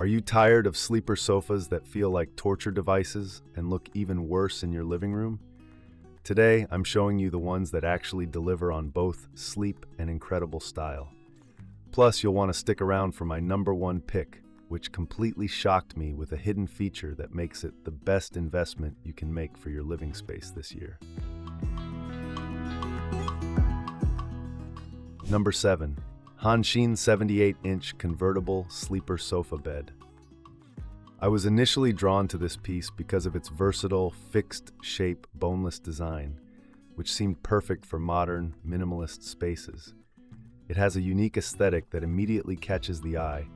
Are you tired of sleeper sofas that feel like torture devices and look even worse in your living room? Today, I'm showing you the ones that actually deliver on both sleep and incredible style. Plus, you'll want to stick around for my number one pick, which completely shocked me with a hidden feature that makes it the best investment you can make for your living space this year. Number 7. HANXIN 78-inch convertible sleeper sofa bed. I was initially drawn to this piece because of its versatile, fixed-shape, boneless design, which seemed perfect for modern, minimalist spaces. It has a unique aesthetic that immediately catches the eye,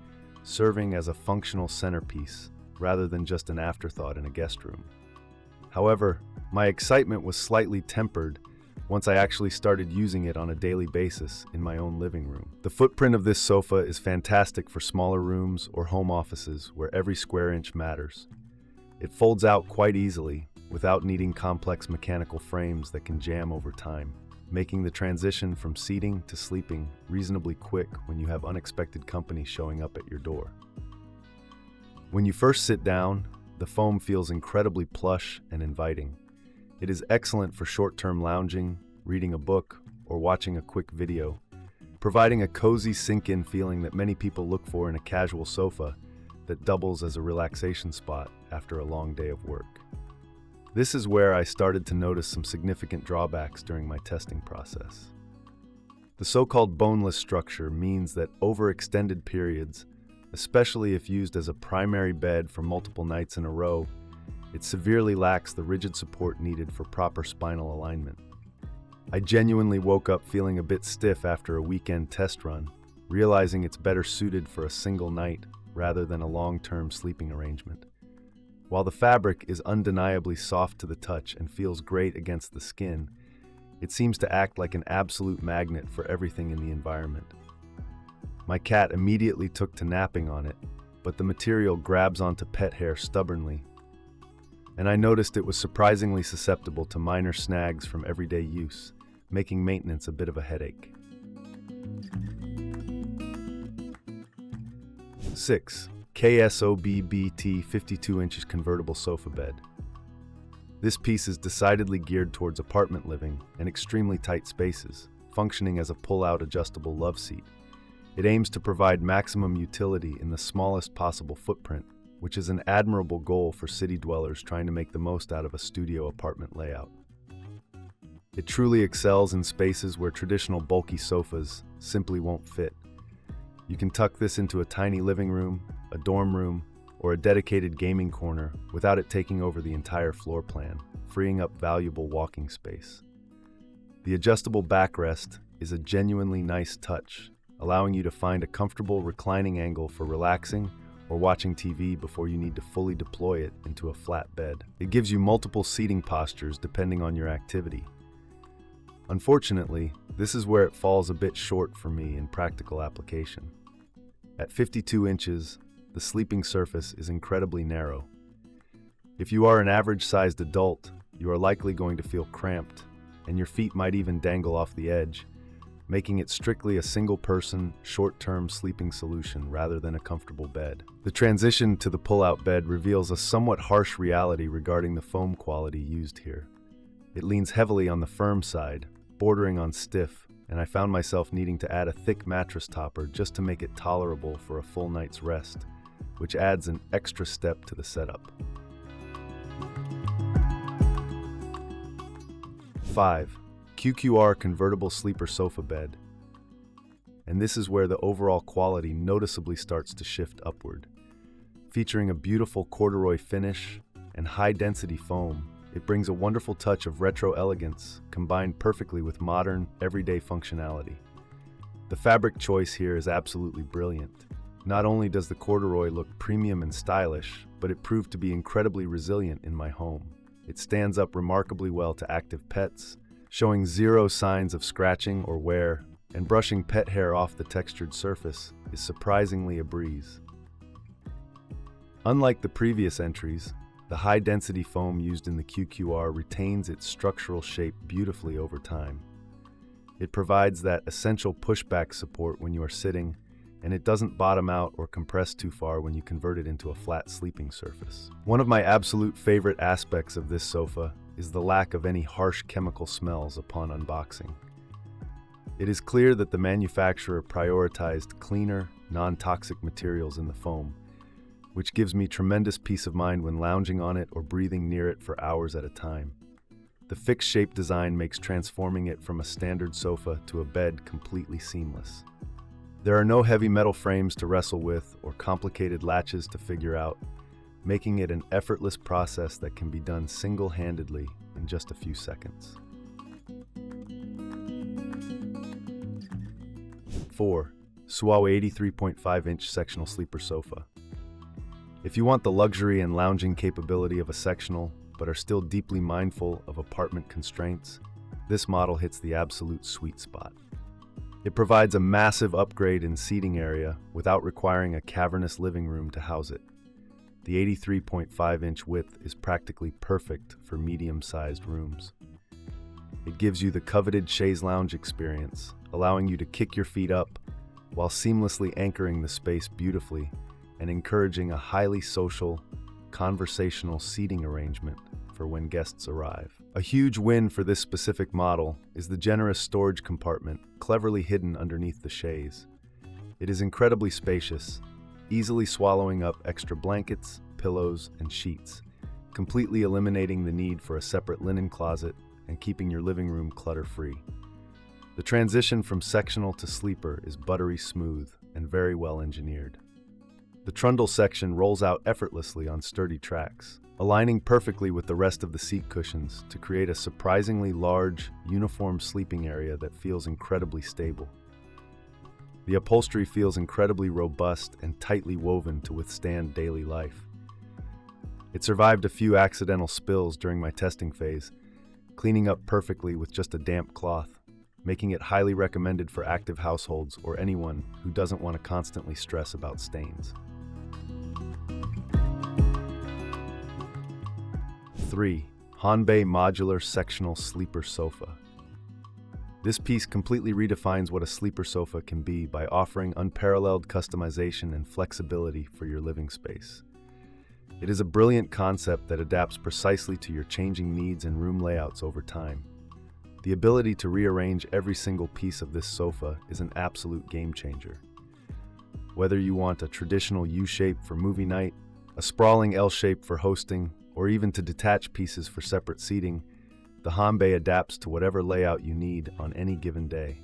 serving as a functional centerpiece rather than just an afterthought in a guest room. However, my excitement was slightly tempered once I actually started using it on a daily basis in my own living room. The footprint of this sofa is fantastic for smaller rooms or home offices where every square inch matters. It folds out quite easily without needing complex mechanical frames that can jam over time, making the transition from seating to sleeping reasonably quick when you have unexpected company showing up at your door. When you first sit down, the foam feels incredibly plush and inviting. It is excellent for short-term lounging, reading a book, or watching a quick video, providing a cozy sink-in feeling that many people look for in a casual sofa that doubles as a relaxation spot after a long day of work. This is where I started to notice some significant drawbacks during my testing process. The so-called boneless structure means that over extended periods, especially if used as a primary bed for multiple nights in a row, it severely lacks the rigid support needed for proper spinal alignment. I genuinely woke up feeling a bit stiff after a weekend test run, realizing it's better suited for a single night rather than a long-term sleeping arrangement. While the fabric is undeniably soft to the touch and feels great against the skin, it seems to act like an absolute magnet for everything in the environment. My cat immediately took to napping on it, but the material grabs onto pet hair stubbornly, and I noticed it was surprisingly susceptible to minor snags from everyday use, making maintenance a bit of a headache. 6. KSOBEBVT 52 inches convertible sofa bed. This piece is decidedly geared towards apartment living and extremely tight spaces, functioning as a pull-out adjustable love seat. It aims to provide maximum utility in the smallest possible footprint, which is an admirable goal for city dwellers trying to make the most out of a studio apartment layout. It truly excels in spaces where traditional bulky sofas simply won't fit. You can tuck this into a tiny living room, a dorm room, or a dedicated gaming corner without it taking over the entire floor plan, freeing up valuable walking space. The adjustable backrest is a genuinely nice touch, allowing you to find a comfortable reclining angle for relaxing or watching TV before you need to fully deploy it into a flat bed. It gives you multiple seating postures depending on your activity. Unfortunately, this is where it falls a bit short for me in practical application. At 52 inches, the sleeping surface is incredibly narrow. If you are an average-sized adult, you are likely going to feel cramped, and your feet might even dangle off the edge, making it strictly a single-person, short-term sleeping solution rather than a comfortable bed. The transition to the pull-out bed reveals a somewhat harsh reality regarding the foam quality used here. It leans heavily on the firm side, bordering on stiff, and I found myself needing to add a thick mattress topper just to make it tolerable for a full night's rest, which adds an extra step to the setup. 5. QQR convertible sleeper sofa bed. And this is where the overall quality noticeably starts to shift upward. Featuring a beautiful corduroy finish and high-density foam, it brings a wonderful touch of retro elegance combined perfectly with modern, everyday functionality. The fabric choice here is absolutely brilliant. Not only does the corduroy look premium and stylish, but it proved to be incredibly resilient in my home. It stands up remarkably well to active pets, showing zero signs of scratching or wear, and brushing pet hair off the textured surface is surprisingly a breeze. Unlike the previous entries, the high-density foam used in the QQR retains its structural shape beautifully over time. It provides that essential pushback support when you are sitting and it doesn't bottom out or compress too far when you convert it into a flat sleeping surface. One of my absolute favorite aspects of this sofa is the lack of any harsh chemical smells upon unboxing. It is clear that the manufacturer prioritized cleaner, non-toxic materials in the foam, which gives me tremendous peace of mind when lounging on it or breathing near it for hours at a time. The fixed shape design makes transforming it from a standard sofa to a bed completely seamless. There are no heavy metal frames to wrestle with or complicated latches to figure out, making it an effortless process that can be done single-handedly in just a few seconds. 4. SUAWY 83.5-inch sectional sleeper sofa. If you want the luxury and lounging capability of a sectional, but are still deeply mindful of apartment constraints, this model hits the absolute sweet spot. It provides a massive upgrade in seating area without requiring a cavernous living room to house it. The 83.5-inch width is practically perfect for medium-sized rooms. It gives you the coveted chaise lounge experience, allowing you to kick your feet up while seamlessly anchoring the space beautifully and encouraging a highly social, conversational seating arrangement for when guests arrive. A huge win for this specific model is the generous storage compartment cleverly hidden underneath the chaise. It is incredibly spacious, easily swallowing up extra blankets, pillows, and sheets, completely eliminating the need for a separate linen closet and keeping your living room clutter-free. The transition from sectional to sleeper is buttery smooth and very well engineered. The trundle section rolls out effortlessly on sturdy tracks, aligning perfectly with the rest of the seat cushions to create a surprisingly large, uniform sleeping area that feels incredibly stable. The upholstery feels incredibly robust and tightly woven to withstand daily life. It survived a few accidental spills during my testing phase, cleaning up perfectly with just a damp cloth, making it highly recommended for active households or anyone who doesn't want to constantly stress about stains. 3. HONBAY Modular Sectional Sleeper Sofa. This piece completely redefines what a sleeper sofa can be by offering unparalleled customization and flexibility for your living space. It is a brilliant concept that adapts precisely to your changing needs and room layouts over time. The ability to rearrange every single piece of this sofa is an absolute game changer. Whether you want a traditional U-shape for movie night, a sprawling L-shape for hosting, or even to detach pieces for separate seating, the HONBAY adapts to whatever layout you need on any given day.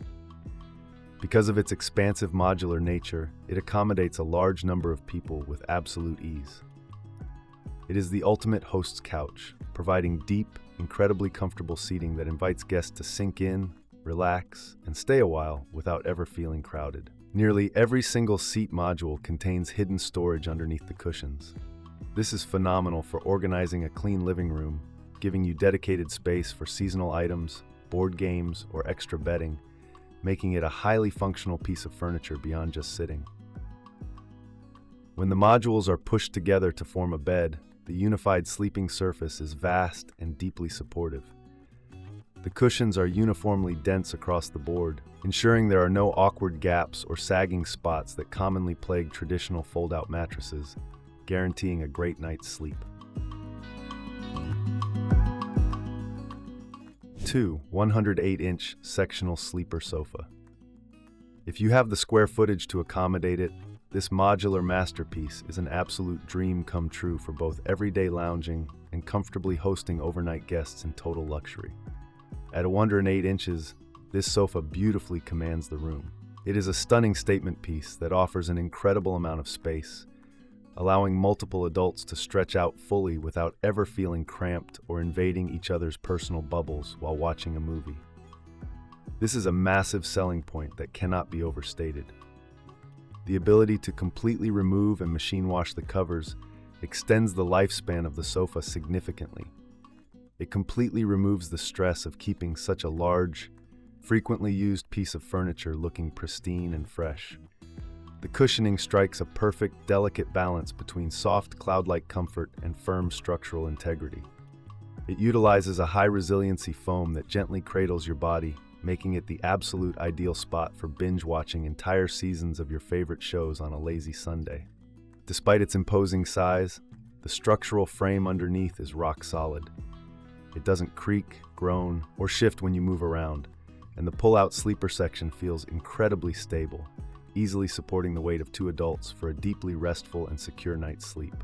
Because of its expansive modular nature, it accommodates a large number of people with absolute ease. It is the ultimate host's couch, providing deep, incredibly comfortable seating that invites guests to sink in, relax, and stay a while without ever feeling crowded. Nearly every single seat module contains hidden storage underneath the cushions. This is phenomenal for organizing a clean living room, giving you dedicated space for seasonal items, board games, or extra bedding, making it a highly functional piece of furniture beyond just sitting. When the modules are pushed together to form a bed, the unified sleeping surface is vast and deeply supportive. The cushions are uniformly dense across the board, ensuring there are no awkward gaps or sagging spots that commonly plague traditional fold-out mattresses, guaranteeing a great night's sleep. 2. 108-inch sectional sleeper sofa. If you have the square footage to accommodate it, this modular masterpiece is an absolute dream come true for both everyday lounging and comfortably hosting overnight guests in total luxury. At 108 inches, this sofa beautifully commands the room. It is a stunning statement piece that offers an incredible amount of space, allowing multiple adults to stretch out fully without ever feeling cramped or invading each other's personal bubbles while watching a movie. This is a massive selling point that cannot be overstated. The ability to completely remove and machine wash the covers extends the lifespan of the sofa significantly. It completely removes the stress of keeping such a large, frequently used piece of furniture looking pristine and fresh. The cushioning strikes a perfect, delicate balance between soft, cloud-like comfort and firm structural integrity. It utilizes a high-resiliency foam that gently cradles your body, making it the absolute ideal spot for binge-watching entire seasons of your favorite shows on a lazy Sunday. Despite its imposing size, the structural frame underneath is rock solid. It doesn't creak, groan, or shift when you move around, and the pull-out sleeper section feels incredibly stable, easily supporting the weight of 2 adults for a deeply restful and secure night's sleep.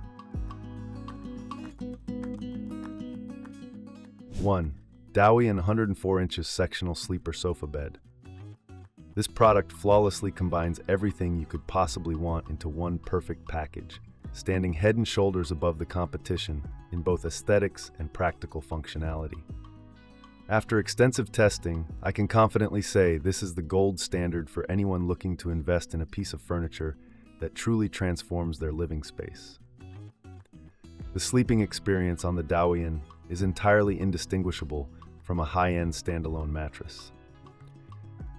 1. Dowiean 104 inches sectional sleeper sofa bed. This product flawlessly combines everything you could possibly want into one perfect package, standing head and shoulders above the competition in both aesthetics and practical functionality. After extensive testing, I can confidently say this is the gold standard for anyone looking to invest in a piece of furniture that truly transforms their living space. The sleeping experience on the Dowiean is entirely indistinguishable from a high-end standalone mattress.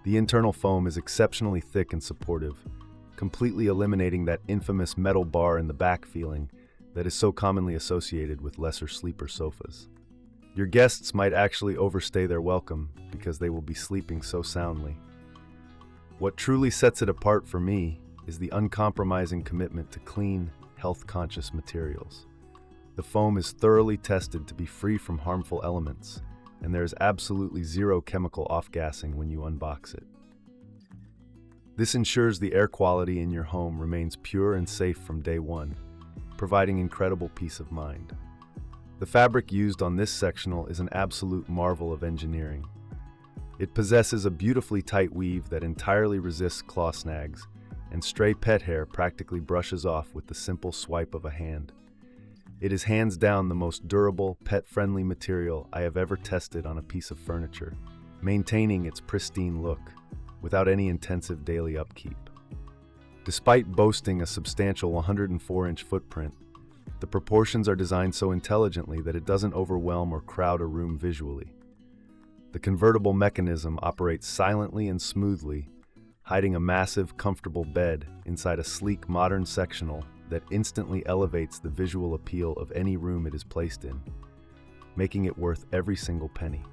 The internal foam is exceptionally thick and supportive, completely eliminating that infamous metal bar in the back feeling that is so commonly associated with lesser sleeper sofas. Your guests might actually overstay their welcome because they will be sleeping so soundly. What truly sets it apart for me is the uncompromising commitment to clean, health-conscious materials. The foam is thoroughly tested to be free from harmful elements, and there is absolutely zero chemical off-gassing when you unbox it. This ensures the air quality in your home remains pure and safe from day one, providing incredible peace of mind. The fabric used on this sectional is an absolute marvel of engineering. It possesses a beautifully tight weave that entirely resists claw snags, and stray pet hair practically brushes off with the simple swipe of a hand. It is hands down the most durable, pet-friendly material I have ever tested on a piece of furniture, maintaining its pristine look without any intensive daily upkeep. Despite boasting a substantial 104-inch footprint, the proportions are designed so intelligently that it doesn't overwhelm or crowd a room visually. The convertible mechanism operates silently and smoothly, hiding a massive, comfortable bed inside a sleek, modern sectional that instantly elevates the visual appeal of any room it is placed in, making it worth every single penny.